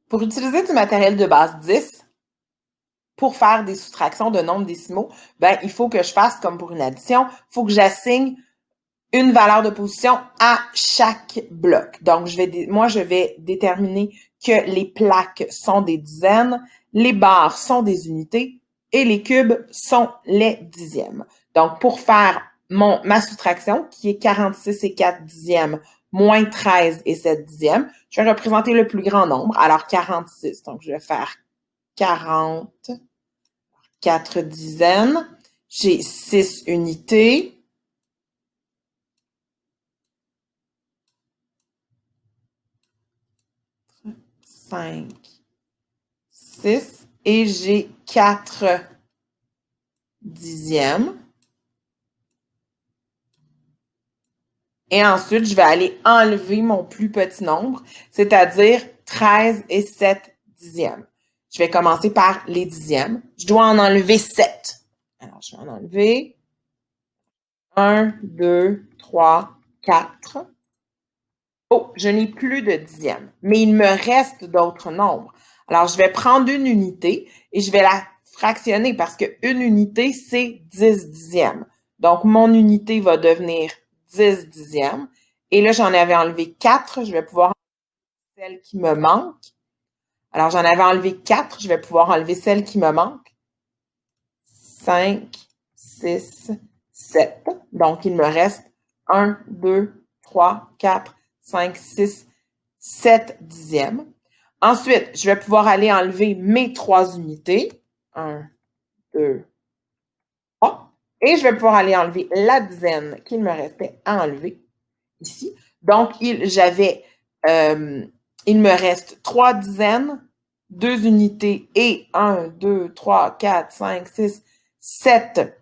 Pour utiliser du matériel de base 10, pour faire des soustractions de nombres décimaux, ben, il faut que je fasse comme pour une addition, il faut que j'assigne une valeur de position à chaque bloc. Donc, moi, je vais déterminer que les plaques sont des dizaines, les barres sont des unités et les cubes sont les dixièmes. Donc, pour faire ma soustraction, qui est 46 et 4 dixièmes moins 13 et 7 dixièmes, je vais représenter le plus grand nombre. Alors, 46. Donc, je vais faire 40, 4 dizaines. J'ai 6 unités. 5, 6 et j'ai 4 dixièmes. Et ensuite, je vais aller enlever mon plus petit nombre, c'est-à-dire 13 et 7 dixièmes. Je vais commencer par les dixièmes. Je dois en enlever 7. Alors, je vais en enlever 1, 2, 3, 4. Oh, je n'ai plus de dixièmes, mais il me reste d'autres nombres. Alors, je vais prendre une unité et je vais la fractionner parce qu'une unité, c'est 10 dixièmes. Donc, mon unité va devenir 10 dixièmes. Et là, j'en avais enlevé 4. Je vais pouvoir enlever celle qui me manque. Alors, j'en avais enlevé 4. Je vais pouvoir enlever celle qui me manque. 5, 6, 7. Donc, il me reste 1, 2, 3, 4, 5, 6, 7 dixièmes. Ensuite, je vais pouvoir aller enlever mes 3 unités. 1, 2, 3. Et je vais pouvoir aller enlever la dizaine qu'il me restait à enlever ici. Donc, il me reste 3 dizaines, 2 unités et 1, 2, 3, 4, 5, 6, 7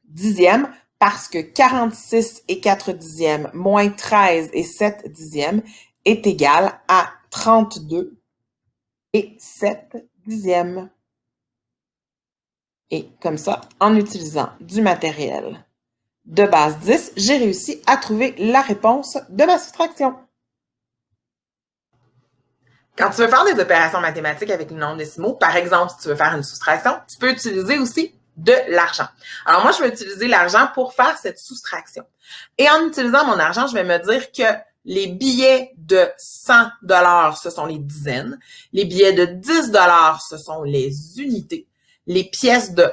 dixièmes parce que 46 et 4 dixièmes moins 13 et 7 dixièmes est égal à 32 et 7 dixièmes. Et comme ça, en utilisant du matériel de base 10, j'ai réussi à trouver la réponse de ma soustraction. Quand tu veux faire des opérations mathématiques avec les nombres décimaux, par exemple, si tu veux faire une soustraction, tu peux utiliser aussi de l'argent. Alors moi, je vais utiliser l'argent pour faire cette soustraction. Et en utilisant mon argent, je vais me dire que les billets de 100 $, ce sont les dizaines. Les billets de 10 $, ce sont les unités. Les pièces de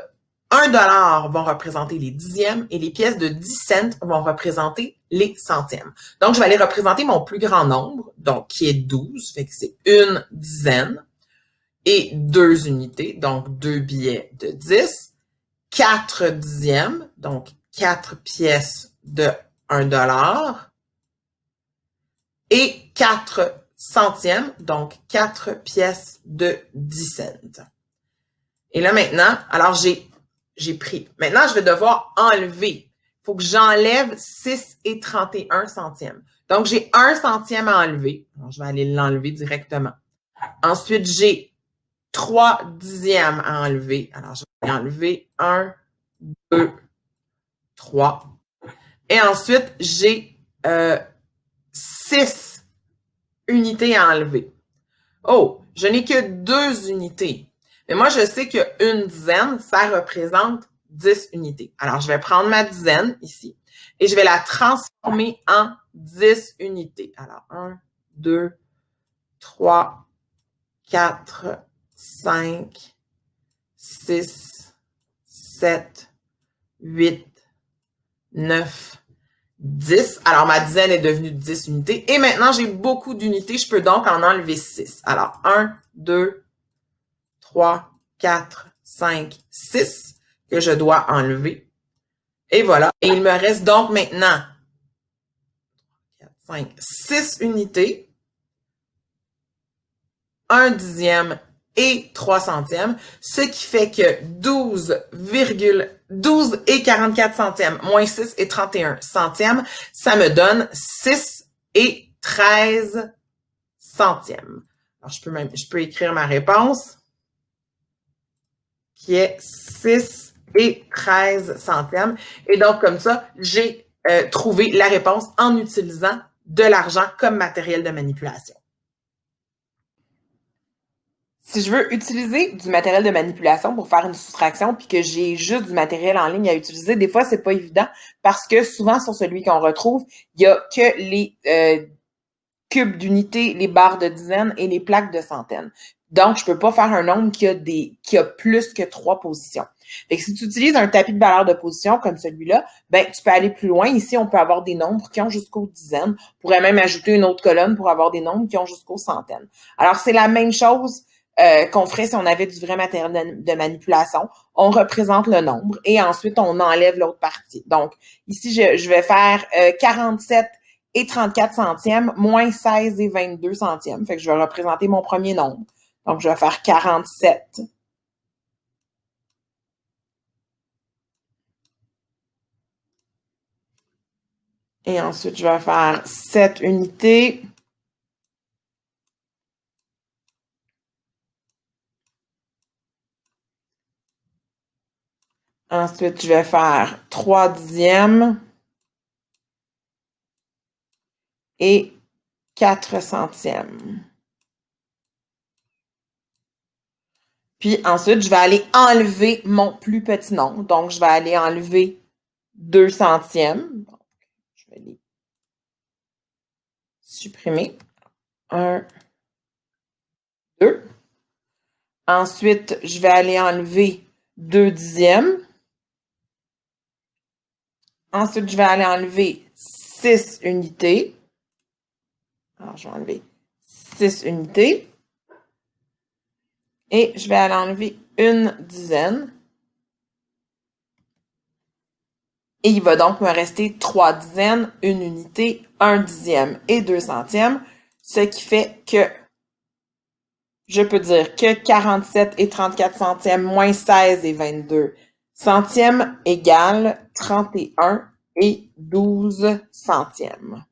1 $ vont représenter les dixièmes et les pièces de 10 cents vont représenter les centièmes. Donc, je vais aller représenter mon plus grand nombre, donc qui est 12, fait que c'est une dizaine, et 2 unités, donc 2 billets de 10, 4 dixièmes, donc 4 pièces de 1 $, et 4 centièmes, donc 4 pièces de 10 cents. Et là maintenant, alors j'ai pris. Maintenant, je vais devoir enlever. Il faut que j'enlève 6 et 31 centièmes. Donc, j'ai 1 centième à enlever. Alors, je vais aller l'enlever directement. Ensuite, j'ai 3 dixièmes à enlever. Alors, je vais enlever 1, 2, 3. Et ensuite, j'ai 6 unités à enlever. Oh, je n'ai que 2 unités. Mais moi, je sais qu'une dizaine, ça représente 10 unités. Alors, je vais prendre ma dizaine ici et je vais la transformer en 10 unités. Alors, 1, 2, 3, 4, 5, 6, 7, 8, 9, 10. Alors, ma dizaine est devenue 10 unités. Et maintenant, j'ai beaucoup d'unités. Je peux donc en enlever 6. Alors, 1, 2, 3, 4, 5, 6 que je dois enlever. Et voilà. Et il me reste donc maintenant 4, 5, 6 unités, 1 dixième et 3 centièmes, ce qui fait que 12 et 44 centièmes moins 6 et 31 centièmes, ça me donne 6 et 13 centièmes. Alors, je peux écrire ma réponse qui est 6 et 13 centièmes. Et donc, comme ça, j'ai trouvé la réponse en utilisant de l'argent comme matériel de manipulation. Si je veux utiliser du matériel de manipulation pour faire une soustraction puis que j'ai juste du matériel en ligne à utiliser, des fois, c'est pas évident parce que souvent, sur celui qu'on retrouve, il y a que les cubes d'unités, les barres de dizaines et les plaques de centaines. Donc, je peux pas faire un nombre qui a plus que 3 positions. Fait que si tu utilises un tapis de valeur de position comme celui-là, ben, tu peux aller plus loin. Ici, on peut avoir des nombres qui ont jusqu'aux dizaines. On pourrait même ajouter une autre colonne pour avoir des nombres qui ont jusqu'aux centaines. Alors, c'est la même chose qu'on ferait si on avait du vrai matériel de manipulation. On représente le nombre et ensuite, on enlève l'autre partie. Donc, ici, je vais faire 47 et 34 centièmes, moins 16 et 22 centièmes. Fait que je vais représenter mon premier nombre. Donc, je vais faire 47. Et ensuite, je vais faire 7 unités. Ensuite, je vais faire 3 dixièmes et 4 centièmes. Puis ensuite, je vais aller enlever mon plus petit nombre. Donc, je vais aller enlever 2 centièmes. Donc, je vais les supprimer. 1, 2. Ensuite, je vais aller enlever 2 dixièmes. Ensuite, je vais aller enlever 6 unités. Alors, je vais enlever 6 unités. Et je vais aller enlever une dizaine. Et il va donc me rester 3 dizaines, une unité, 1 dixième et 2 centièmes, ce qui fait que je peux dire que 47 et 34 centièmes moins 16 et 22 centièmes égale 31 et 12 centièmes.